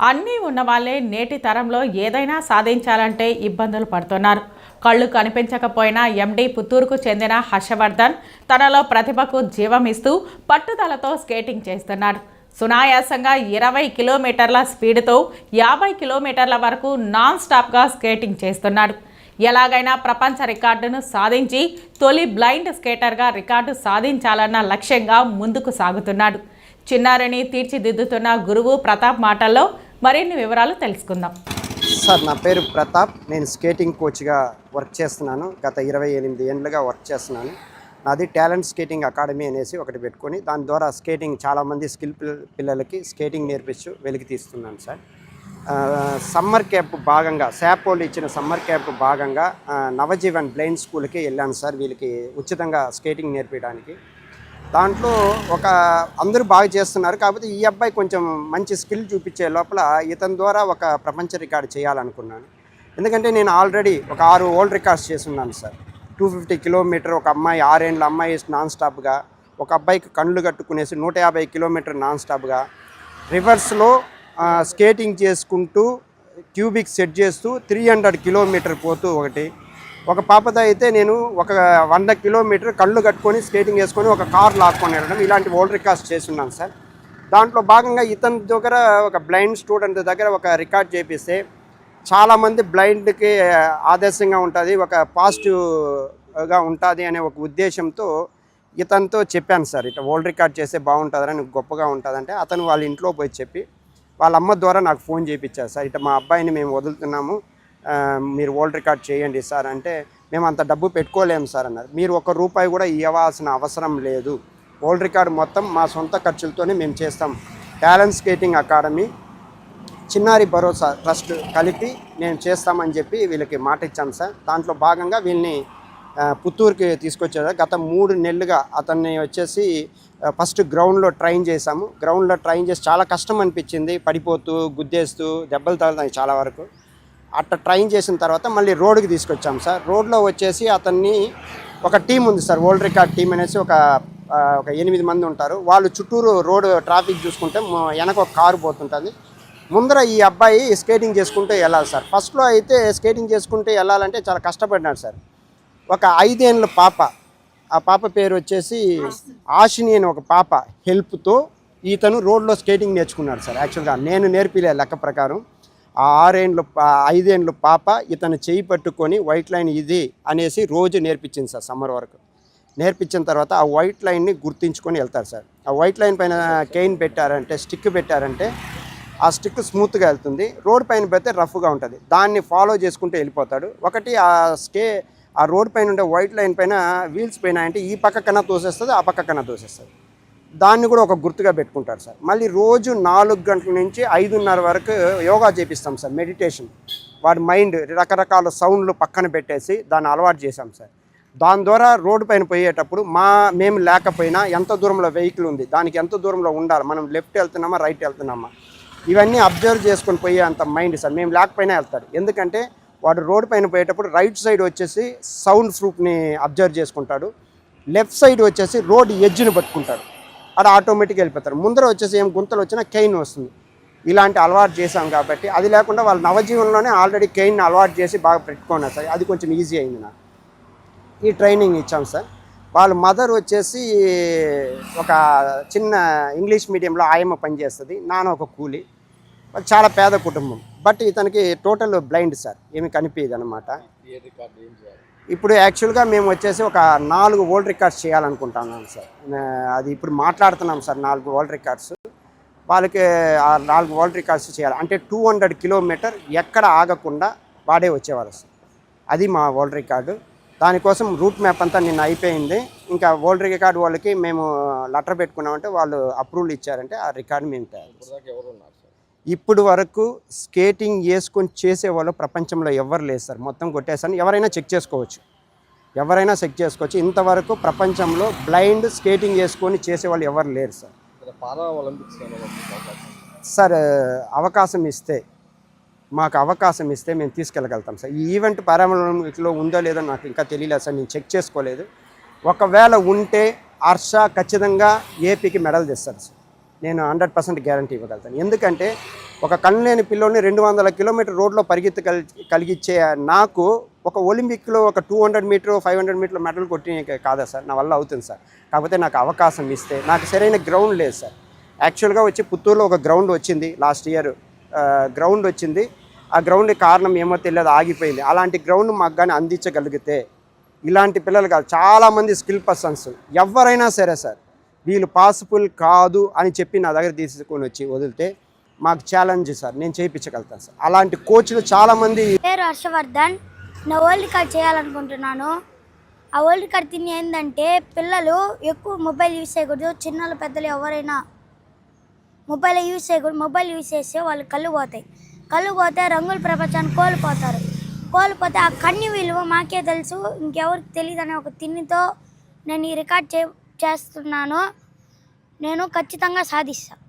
అన్నీ ఉన్నవాళ్లే నేటి తరంలో ఏదైనా సాధించాలంటే ఇబ్బందులు పడుతున్నారు. కళ్ళు కనిపించకపోయినా ఎండి పుత్తూరుకు చెందిన హర్షవర్ధన్ తనలో ప్రతిభకు జీవమిస్తూ పట్టుదలతో స్కేటింగ్ చేస్తున్నాడు. సునాయాసంగా 20 కిలోమీటర్ల స్పీడ్తో 50 కిలోమీటర్ల వరకు నాన్ స్టాప్గా స్కేటింగ్ చేస్తున్నాడు. ఎలాగైనా ప్రపంచ రికార్డును సాధించి తొలి బ్లైండ్ స్కేటర్గా రికార్డు సాధించాలన్న లక్ష్యంగా ముందుకు సాగుతున్నాడు. చిన్నారిని తీర్చిదిద్దుతున్న గురువు ప్రతాప్ మాటల్లో మరిన్ని వివరాలు తెలుసుకుందాం. సార్, నా పేరు ప్రతాప్. నేను స్కేటింగ్ కోచ్గా వర్క్ చేస్తున్నాను. గత 28 ఏళ్ళుగా వర్క్ చేస్తున్నాను. నాది టాలెంట్ స్కేటింగ్ అకాడమీ అనేసి ఒకటి పెట్టుకొని దాని ద్వారా స్కేటింగ్ చాలామంది స్కిల్ పిల్లలకి స్కేటింగ్ నేర్పించు వెలికి తీస్తున్నాను సార్. సమ్మర్ క్యాంప్ భాగంగా శాపోలు ఇచ్చిన సమ్మర్ క్యాంప్ భాగంగా నవజీవన్ బ్లైండ్ స్కూల్కి వెళ్ళాను సార్. వీళ్ళకి ఉచితంగా స్కేటింగ్ నేర్పించడానికి. దాంట్లో అందరూ బాగా చేస్తున్నారు. కాకపోతే ఈ అబ్బాయి కొంచెం మంచి స్కిల్ చూపించే లోపల ఇతని ద్వారా ఒక ప్రపంచ రికార్డు చేయాలనుకున్నాను. ఎందుకంటే నేను ఆల్రెడీ ఒక 6 వరల్డ్ రికార్డ్స్ చేస్తున్నాను సార్. 250 కిలోమీటర్ ఒక అమ్మాయి, 6 ఏళ్ళ అమ్మాయి నాన్ స్టాప్గా, ఒక అబ్బాయికి కళ్ళు కట్టుకునేసి 150 కిలోమీటర్ నాన్ స్టాప్గా, రివర్స్లో స్కేటింగ్ చేసుకుంటూ క్యూబిక్ సెట్ చేస్తూ 300 కిలోమీటర్ పోతూ ఒక పాపతో అయితే నేను ఒక 100 కిలోమీటర్ కళ్ళు కట్టుకొని స్కేటింగ్ వేసుకొని ఒక కార్ లాక్కొని వెళ్ళడం, ఇలాంటి వరల్డ్ రికార్డ్స్ చేస్తున్నాను సార్. దాంట్లో భాగంగా ఇతని దగ్గర ఒక బ్లైండ్ స్టూడెంట్ దగ్గర ఒక రికార్డ్ చేపిస్తే చాలామంది బ్లైండ్కి ఆదర్శంగా ఉంటుంది, ఒక పాజిటివ్గా ఉంటుంది అనే ఒక ఉద్దేశంతో ఇతనితో చెప్పాను సార్. ఇట్లా వరల్డ్ రికార్డ్ చేస్తే బాగుంటుందని, గొప్పగా ఉంటుందంటే అతను వాళ్ళ ఇంట్లో పోయి చెప్పి వాళ్ళ అమ్మ ద్వారా నాకు ఫోన్ చేయించారు సార్. ఇట్లా మా అబ్బాయిని మేము వదులుతున్నాము, మీరు వరల్డ్ రికార్డ్ చేయండి సార్ అంటే, మేము అంత డబ్బు పెట్టుకోలేము సార్ అన్నారు. మీరు ₹1 కూడా ఇవ్వాల్సిన అవసరం లేదు, వరల్డ్ రికార్డ్ మొత్తం మా సొంత ఖర్చులతోనే మేము చేస్తాం. టాలెంట్ స్కేటింగ్ అకాడమీ, చిన్నారి భరోసా ట్రస్ట్ కలిపి నేను చేస్తామని చెప్పి వీళ్ళకి మాట ఇచ్చాం సార్. దాంట్లో భాగంగా వీళ్ళని పుత్తూరుకి తీసుకొచ్చారు. గత 3 నెలలుగా అతన్ని వచ్చేసి ఫస్ట్ గ్రౌండ్లో ట్రైన్ చేశాము. గ్రౌండ్లో ట్రైన్ చేసి చాలా కష్టం అనిపించింది, పడిపోతూ గుద్దేస్తూ దెబ్బలు తగులుతాయి చాలా వరకు. అట్లా ట్రైన్ చేసిన తర్వాత మళ్ళీ రోడ్డుకి తీసుకొచ్చాం సార్. రోడ్లో వచ్చేసి అతన్ని ఒక టీం ఉంది సార్, వరల్డ్ రికార్డ్ టీం అనేసి ఒక 8 మంది ఉంటారు. వాళ్ళు చుట్టూరు రోడ్ ట్రాఫిక్ చూసుకుంటే వెనక ఒక కారు పోతుంటుంది, ముందర ఈ అబ్బాయి స్కేటింగ్ చేసుకుంటూ వెళ్ళాలి సార్. ఫస్ట్లో అయితే స్కేటింగ్ చేసుకుంటూ వెళ్ళాలంటే చాలా కష్టపడినాడు సార్. ఒక 5 ఏళ్ళ పాప, ఆ పాప పేరు వచ్చేసి ఆశిని అని ఒక పాప హెల్ప్తో ఇతను రోడ్లో స్కేటింగ్ నేర్చుకున్నాడు సార్. యాక్చువల్గా నేను నేర్పిలే లెక్క ప్రకారం. ఆ 5 ఏళ్ళ పాప ఇతను చేయి పట్టుకొని వైట్ లైన్ ఇది అనేసి రోజు నేర్పించింది సార్. సమ్మర్ వరకు నేర్పించిన తర్వాత ఆ వైట్ లైన్ని గుర్తించుకొని వెళ్తారు సార్. ఆ వైట్ లైన్ పైన కెయిన్ పెట్టారంటే, స్టిక్ పెట్టారంటే ఆ స్టిక్ స్మూత్గా వెళ్తుంది, రోడ్ పైన పెడితే రఫ్గా ఉంటుంది. దాన్ని ఫాలో చేసుకుంటూ వెళ్ళిపోతాడు. ఒకటి ఆ రోడ్ పైన ఉండే వైట్ లైన్ పైన వీల్స్ పైన అంటే ఈ పక్క కన్నా తోసేస్తుంది, ఆ పక్క కన్నా తోసేస్తుంది. దాన్ని కూడా ఒక గుర్తుగా పెట్టుకుంటారు సార్. మళ్ళీ రోజు 4 గంటల నుంచి 5:30 వరకు యోగా చేపిస్తాం సార్, మెడిటేషన్. వాడి మైండ్ రకరకాల సౌండ్లు పక్కన పెట్టేసి దాన్ని అలవాటు చేశాం సార్. దాని ద్వారా రోడ్డు పైన పోయేటప్పుడు మేము లేకపోయినా ఎంత దూరంలో వెహికల్ ఉంది, దానికి ఎంత దూరంలో ఉండాలి, మనం లెఫ్ట్ వెళ్తున్నామా రైట్ వెళ్తున్నామా, ఇవన్నీ అబ్జర్వ్ చేసుకొని పోయే అంత మైండ్ సార్. మేము లేకపోయినా వెళ్తాడు. ఎందుకంటే వాడు రోడ్డు పైన పోయేటప్పుడు రైట్ సైడ్ వచ్చేసి సౌండ్ ప్రూఫ్ని అబ్జర్వ్ చేసుకుంటాడు, లెఫ్ట్ సైడ్ వచ్చేసి రోడ్ ఎడ్జ్ని పట్టుకుంటాడు. అక్కడ ఆటోమేటిక్గా వెళ్ళిపోతారు. ముందర వచ్చేసి ఏం గుంతలు వచ్చినా కెయిన్ వస్తుంది. ఇలాంటి అలవాటు చేశాం కాబట్టి, అది లేకుండా వాళ్ళు నవజీవనంలోనే ఆల్రెడీ కెయిన్ అలవాటు చేసి బాగా పెట్టుకున్నారు సార్. అది కొంచెం ఈజీ అయింది నాకు. ఈ ట్రైనింగ్ ఇచ్చాం సార్. వాళ్ళ మదర్ వచ్చేసి ఒక చిన్న ఇంగ్లీష్ మీడియంలో ఆయమ్మ పనిచేస్తుంది, నాన్న ఒక కూలి. చాలా పేద కుటుంబం. బట్ ఇతనికి టోటల్ బ్లైండ్ సార్, ఏమి కనిపించదు అనమాట. ఇప్పుడు యాక్చువల్గా మేము వచ్చేసి ఒక 4 వరల్డ్ రికార్డ్స్ చేయాలనుకుంటున్నాం సార్. అది ఇప్పుడు మాట్లాడుతున్నాం సార్. 4 వరల్డ్ రికార్డ్స్ వాళ్ళకి, ఆ 4 వరల్డ్ రికార్డ్స్ చేయాలి అంటే 200 కిలోమీటర్ ఎక్కడ ఆగకుండా వాడే వచ్చేవారు సార్. అది మా వరల్డ్ రికార్డు. దానికోసం రూట్ మ్యాప్ అంతా నిన్న అయిపోయింది. ఇంకా వరల్డ్ రికార్డు వాళ్ళకి మేము లెటర్ పెట్టుకున్నామంటే వాళ్ళు అప్రూవల్ ఇచ్చారంటే ఆ రికార్డు మేము తయారు. ఇప్పుడు వరకు స్కేటింగ్ వేసుకొని చేసేవాళ్ళు ప్రపంచంలో ఎవరు లేదు సార్. మొత్తం కొట్టేసాను. ఎవరైనా చెక్ చేసుకోవచ్చు. ఇంతవరకు ప్రపంచంలో బ్లైండ్ స్కేటింగ్ వేసుకొని చేసేవాళ్ళు ఎవరు లేరు సార్. సార్ మాకు అవకాశం ఇస్తే మేము తీసుకెళ్ళగలుగుతాం సార్. ఈ ఈవెంట్ పారాలింపిక్లో ఉందో లేదో నాకు ఇంకా తెలియలేదు సార్, నేను చెక్ చేసుకోలేదు. ఒకవేళ ఉంటే హర్ష ఖచ్చితంగా ఏపీకి మెడల్ తెస్తారు సార్. నేను 100% గ్యారంటీ ఇవ్వగలుగుతాను. ఎందుకంటే ఒక కన్ను లేని పిల్లోని 200 కిలోమీటర్ రోడ్లో కలిగించే నాకు ఒక ఒలింపిక్లో ఒక 200 మీటర్ 500 మీటర్ల మెడల్ కొట్టి కాదా సార్, నా వల్ల అవుతుంది సార్. కాకపోతే నాకు అవకాశం ఇస్తే, నాకు సరైన గ్రౌండ్ లేదు సార్. యాక్చువల్గా వచ్చి పుత్తూరులో ఒక గ్రౌండ్ వచ్చింది, లాస్ట్ ఇయర్ గ్రౌండ్ వచ్చింది. ఆ గ్రౌండ్ కారణం ఏమో తెలియదు, ఆగిపోయింది. అలాంటి గ్రౌండ్ మాకు కానీ అందించగలిగితే ఇలాంటి పిల్లలు కాదు, చాలామంది స్కిల్ పర్సన్స్ ఎవరైనా సరే సార్ వీళ్ళు పాసిబుల్ కాదు అని చెప్పి నా దగ్గర తీసుకొని వచ్చి వదిలితే మాకు ఛాలెంజ్ సార్, నేను చేయించగలుగుతాను సార్. అలాంటి కోచ్లు చాలామంది. పేరు హర్షవర్ధన్. నా వరల్డ్ కప్ చేయాలనుకుంటున్నాను. ఆ వరల్డ్ కప్ తిని ఏంటంటే పిల్లలు ఎక్కువ మొబైల్ యూజ్ చేయకూడదు. చిన్నలు పెద్దలు ఎవరైనా మొబైల్ యూజ్ చేయకూడదు. మొబైల్ యూజ్ చేస్తే వాళ్ళు కళ్ళు పోతాయి. కళ్ళు పోతే రంగుల ప్రపంచాన్ని కోల్పోతే ఆ కన్ను విలువ మాకే తెలుసు, ఇంకెవరికి తెలియదు అనే ఒక తిన్నితో నేను ఈ రికార్డ్ చేస్తున్నాను. నేను ఖచ్చితంగా సాధిస్తాను.